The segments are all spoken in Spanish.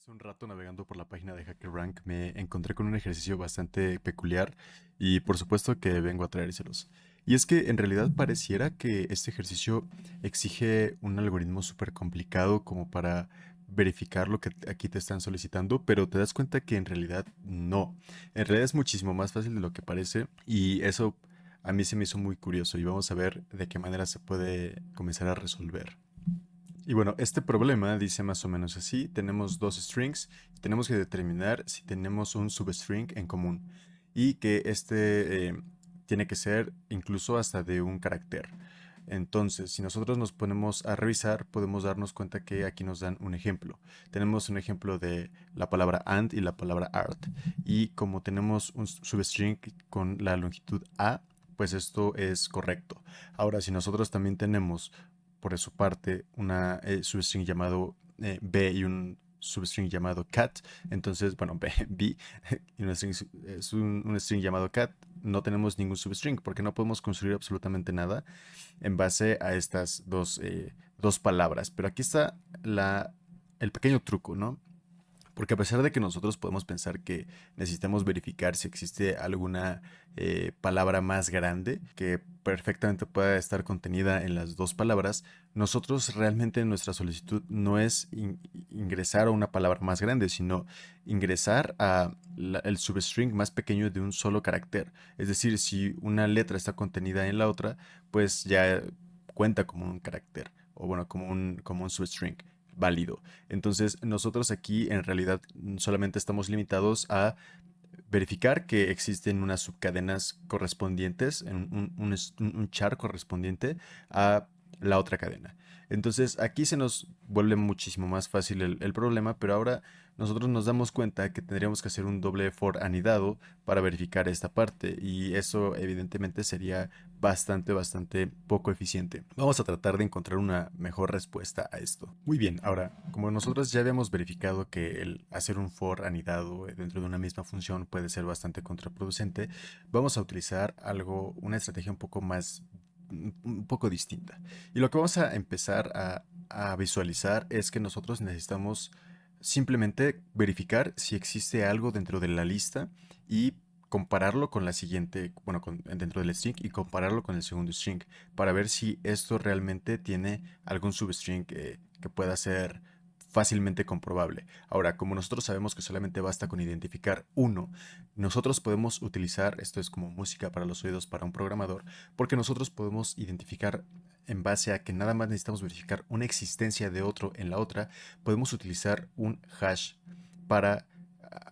Hace un rato navegando por la página de HackerRank me encontré con un ejercicio bastante peculiar y por supuesto que vengo a traérselos. Y es que en realidad pareciera que este ejercicio exige un algoritmo súper complicado como para verificar lo que aquí te están solicitando, pero te das cuenta que en realidad no. En realidad es muchísimo más fácil de lo que parece y eso a mí se me hizo muy curioso y vamos a ver de qué manera se puede comenzar a resolver. Y bueno, este problema dice más o menos así. Tenemos dos strings y tenemos que determinar si tenemos un substring en común y que este tiene que ser incluso hasta de un carácter. Entonces, si nosotros nos ponemos a revisar, podemos darnos cuenta que aquí nos dan un ejemplo. Tenemos un ejemplo de la palabra and y la palabra art. Y como tenemos un substring con la longitud A, pues esto es correcto. Ahora, si nosotros también tenemos por su parte una substring llamado B y un substring llamado cat. Entonces, bueno, B, B y un string, es un string llamado cat. No tenemos ningún substring porque no podemos construir absolutamente nada en base a estas dos palabras. Pero aquí está el pequeño truco, ¿no? Porque a pesar de que nosotros podemos pensar que necesitamos verificar si existe alguna palabra más grande que perfectamente pueda estar contenida en las dos palabras, nosotros realmente en nuestra solicitud no es ingresar a una palabra más grande, sino ingresar a el substring más pequeño de un solo carácter. Es decir, si una letra está contenida en la otra, pues ya cuenta como un carácter, o bueno, como un substring válido. Entonces, nosotros aquí en realidad solamente estamos limitados a verificar que existen unas subcadenas correspondientes, un char correspondiente a la otra cadena. Entonces aquí se nos vuelve muchísimo más fácil el problema, pero ahora nosotros nos damos cuenta que tendríamos que hacer un doble for anidado para verificar esta parte y eso evidentemente sería bastante poco eficiente. Vamos a tratar de encontrar una mejor respuesta a esto. Muy bien, ahora, como nosotros ya habíamos verificado que el hacer un for anidado dentro de una misma función puede ser bastante contraproducente, vamos a utilizar una estrategia un poco distinta. Y lo que vamos a empezar a visualizar es que nosotros necesitamos simplemente verificar si existe algo dentro de la lista y compararlo con la siguiente, bueno, dentro del string y compararlo con el segundo string para ver si esto realmente tiene algún substring que pueda ser fácilmente comprobable. Ahora, como nosotros sabemos que solamente basta con identificar uno, nosotros podemos utilizar, esto es como música para los oídos para un programador, porque nosotros podemos identificar en base a que nada más necesitamos verificar una existencia de otro en la otra, podemos utilizar un hash para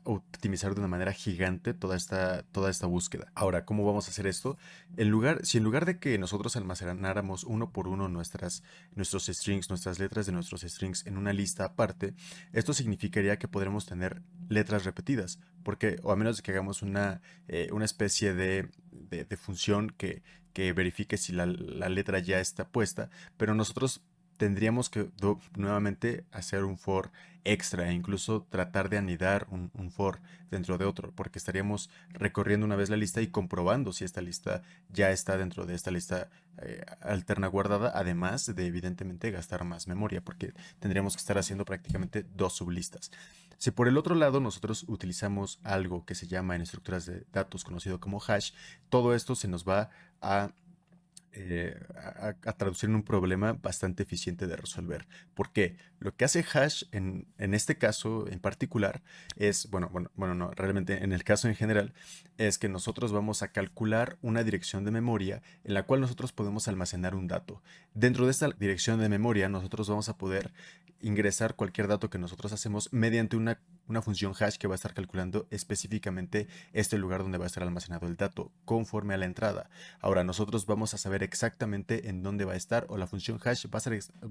optimizar de una manera gigante toda esta búsqueda. Ahora, ¿cómo vamos a hacer esto? Si en lugar de que nosotros almacenáramos uno por uno nuestros strings, nuestras letras de nuestros strings en una lista aparte, esto significaría que podremos tener letras repetidas, porque, o a menos de que hagamos una especie de función que verifique si la letra ya está puesta, pero nosotros tendríamos que nuevamente hacer un for extra e incluso tratar de anidar un for dentro de otro, porque estaríamos recorriendo una vez la lista y comprobando si esta lista ya está dentro de esta lista alterna guardada, además de evidentemente gastar más memoria, porque tendríamos que estar haciendo prácticamente dos sublistas. Si por el otro lado nosotros utilizamos algo que se llama en estructuras de datos conocido como hash, todo esto se nos va a a traducir en un problema bastante eficiente de resolver. ¿Por qué? Lo que hace hash en este caso en particular es, bueno, no, realmente en el caso en general, es que nosotros vamos a calcular una dirección de memoria en la cual nosotros podemos almacenar un dato. Dentro de esta dirección de memoria, nosotros vamos a poder ingresar cualquier dato que nosotros hacemos mediante una función hash que va a estar calculando específicamente este lugar donde va a estar almacenado el dato conforme a la entrada. Ahora nosotros vamos a saber exactamente en dónde va a estar o la función hash va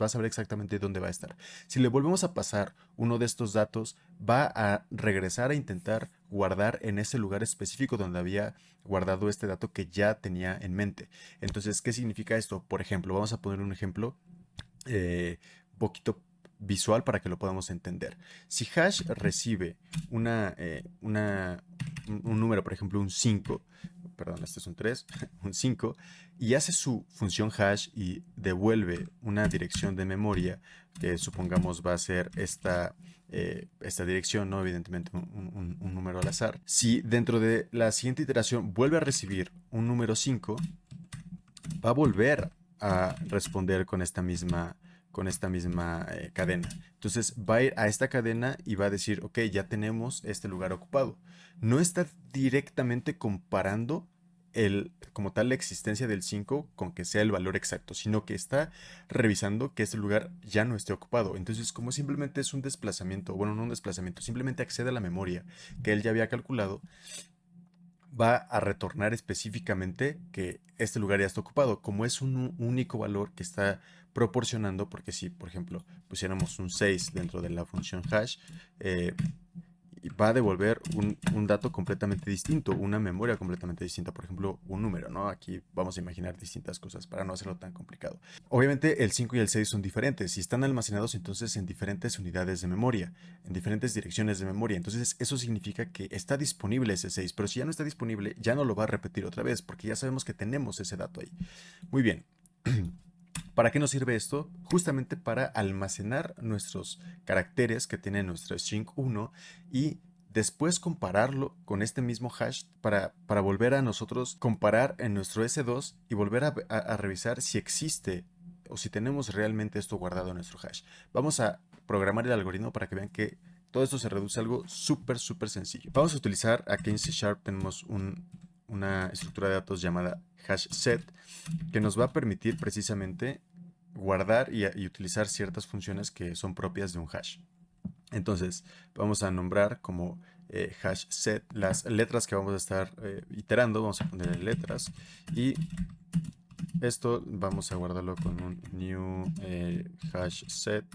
a saber exactamente dónde va a estar. Si le volvemos a pasar uno de estos datos, va a regresar a intentar guardar en ese lugar específico donde había guardado este dato que ya tenía en mente. Entonces, ¿qué significa esto? Por ejemplo, vamos a poner un ejemplo un poquito visual para que lo podamos entender. Si hash recibe un número, por ejemplo, un 5, perdón, este es un 3, un 5, y hace su función hash y devuelve una dirección de memoria que supongamos va a ser esta dirección, ¿no? Evidentemente un número al azar. Si dentro de la siguiente iteración vuelve a recibir un número 5, va a volver a responder con esta misma cadena. Entonces va a ir a esta cadena y va a decir, ok, ya tenemos este lugar ocupado. No está directamente comparando como tal la existencia del 5 con que sea el valor exacto, sino que está revisando que este lugar ya no esté ocupado. Entonces, como simplemente es un desplazamiento, bueno, no un desplazamiento, simplemente accede a la memoria que él ya había calculado, va a retornar específicamente que este lugar ya está ocupado. Como es un único valor que está proporcionando, porque si, por ejemplo, pusiéramos un 6 dentro de la función hash, eh, va a devolver un dato completamente distinto, una memoria completamente distinta, por ejemplo, un número, ¿no? Aquí vamos a imaginar distintas cosas para no hacerlo tan complicado. Obviamente el 5 y el 6 son diferentes, si están almacenados entonces en diferentes unidades de memoria, en diferentes direcciones de memoria, entonces eso significa que está disponible ese 6, pero si ya no está disponible, ya no lo va a repetir otra vez, porque ya sabemos que tenemos ese dato ahí. Muy bien. ¿Para qué nos sirve esto? Justamente para almacenar nuestros caracteres que tiene nuestro string 1 y después compararlo con este mismo hash para volver a nosotros comparar en nuestro S2 y volver a revisar si existe o si tenemos realmente esto guardado en nuestro hash. Vamos a programar el algoritmo para que vean que todo esto se reduce a algo súper sencillo. Vamos a utilizar aquí en C# tenemos una estructura de datos llamada hashSet que nos va a permitir precisamente guardar y utilizar ciertas funciones que son propias de un hash. Entonces, vamos a nombrar como hash set las letras que vamos a estar iterando. Vamos a poner letras y esto vamos a guardarlo con un new hash set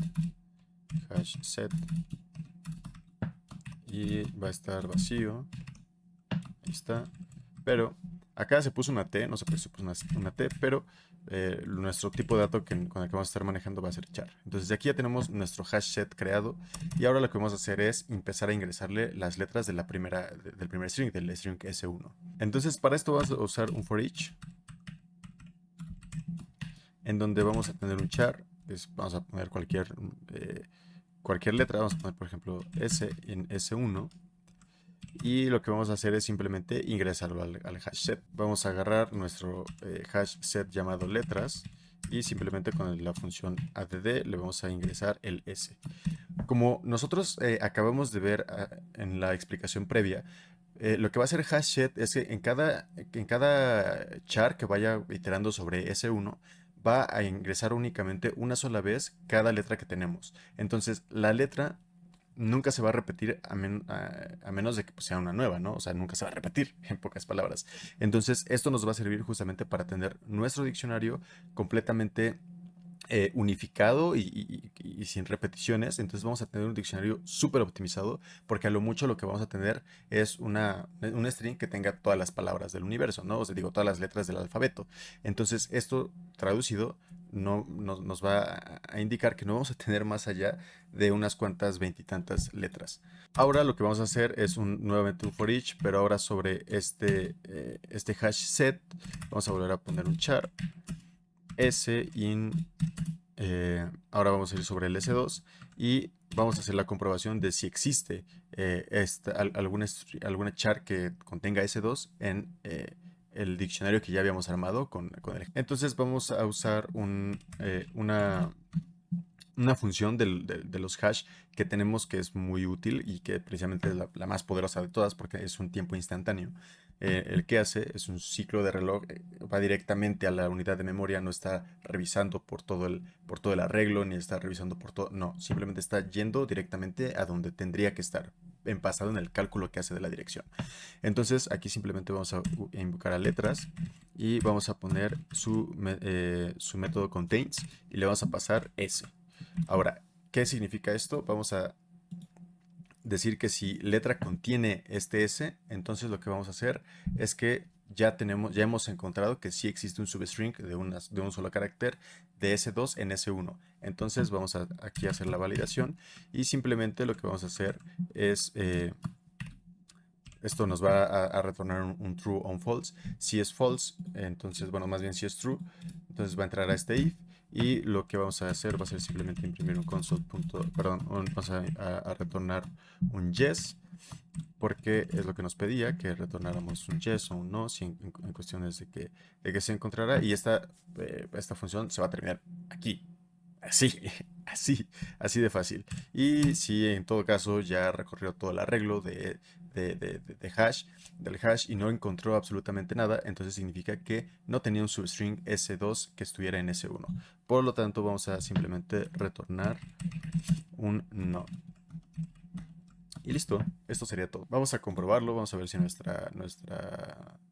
y va a estar vacío. Ahí está. Pero acá se puso una T, no sé por qué se puso una T, pero nuestro tipo de dato con el que vamos a estar manejando va a ser char. Entonces aquí ya tenemos nuestro hash set creado y ahora lo que vamos a hacer es empezar a ingresarle las letras de del primer string, del string S1. Entonces para esto vamos a usar un for each en donde vamos a tener un char, vamos a poner cualquier letra, vamos a poner por ejemplo S en S1. Y lo que vamos a hacer es simplemente ingresarlo al hash set. Vamos a agarrar nuestro hash set llamado letras y simplemente con la función add le vamos a ingresar el s. Como nosotros acabamos de ver en la explicación previa, lo que va a hacer hashset es que en cada char que vaya iterando sobre S1 va a ingresar únicamente una sola vez cada letra que tenemos. Entonces la letra nunca se va a repetir a menos de que pues, sea una nueva, ¿no? O sea, nunca se va a repetir, en pocas palabras. Entonces, esto nos va a servir justamente para tener nuestro diccionario completamente unificado y sin repeticiones. Entonces vamos a tener un diccionario súper optimizado porque a lo mucho lo que vamos a tener es un string que tenga todas las palabras del universo, ¿no? O sea, digo, todas las letras del alfabeto. Entonces esto traducido nos va a indicar que no vamos a tener más allá de unas cuantas veintitantas letras. Ahora lo que vamos a hacer es nuevamente un for each, pero ahora sobre este hash set vamos a volver a poner un char s in ahora vamos a ir sobre el S2 y vamos a hacer la comprobación de si existe alguna char que contenga S2 en el diccionario que ya habíamos armado con el. Entonces vamos a usar una función de los hash que tenemos que es muy útil y que precisamente es la más poderosa de todas porque es un tiempo instantáneo. El que hace es un ciclo de reloj, va directamente a la unidad de memoria, no está revisando por todo el arreglo, ni está revisando por todo, no, simplemente está yendo directamente a donde tendría que estar, basado en el cálculo que hace de la dirección. Entonces aquí simplemente vamos a invocar a letras y vamos a poner su método contains y le vamos a pasar s. Ahora, ¿qué significa esto? Vamos a decir que si letra contiene este S, entonces lo que vamos a hacer es que ya hemos encontrado que sí existe un substring de un solo carácter de S2 en S1. Entonces vamos aquí a hacer la validación y simplemente lo que vamos a hacer es esto nos va a retornar un true o un false. Si es false, entonces, bueno, más bien si es true, entonces va a entrar a este if Y lo que vamos a hacer va a ser simplemente imprimir un console. Perdón, vamos a retornar un yes, porque es lo que nos pedía, que retornáramos un yes o un no, si en cuestiones de que se encontrara. Y esta función se va a terminar aquí. Así, así, así de fácil. Y si en todo caso ya recorrió todo el arreglo de hash, del hash y no encontró absolutamente nada, entonces significa que no tenía un substring S2 que estuviera en S1. Por lo tanto, vamos a simplemente retornar un no. Y listo, esto sería todo. Vamos a comprobarlo, vamos a ver si nuestra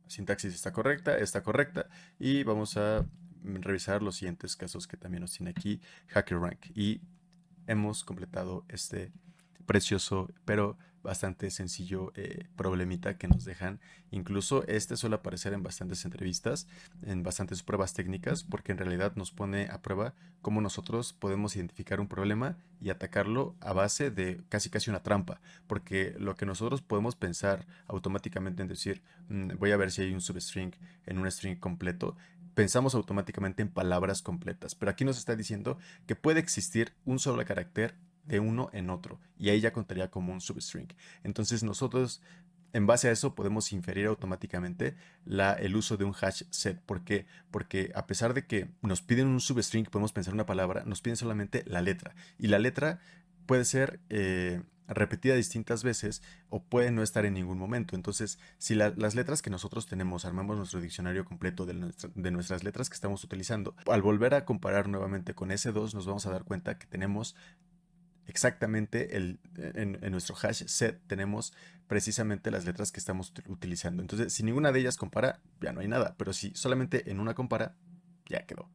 sintaxis está correcta, y vamos a revisar los siguientes casos que también nos tiene aquí HackerRank. Y hemos completado este precioso pero bastante sencillo problemita que nos dejan. Incluso este suele aparecer en bastantes entrevistas, en bastantes pruebas técnicas, porque en realidad nos pone a prueba cómo nosotros podemos identificar un problema y atacarlo a base de casi una trampa, porque lo que nosotros podemos pensar automáticamente en decir, voy a ver si hay un substring en un string completo, pensamos automáticamente en palabras completas, pero aquí nos está diciendo que puede existir un solo carácter de uno en otro, y ahí ya contaría como un substring. Entonces nosotros, en base a eso, podemos inferir automáticamente el uso de un hash set. ¿Por qué? Porque a pesar de que nos piden un substring, podemos pensar una palabra, nos piden solamente la letra, y la letra puede ser repetida distintas veces o puede no estar en ningún momento. Entonces, si las letras que nosotros tenemos, armamos nuestro diccionario completo de nuestras letras que estamos utilizando, al volver a comparar nuevamente con S2, nos vamos a dar cuenta que tenemos exactamente en nuestro hash set tenemos precisamente las letras que estamos utilizando. Entonces, si ninguna de ellas compara, ya no hay nada, pero si solamente en una compara, ya quedó.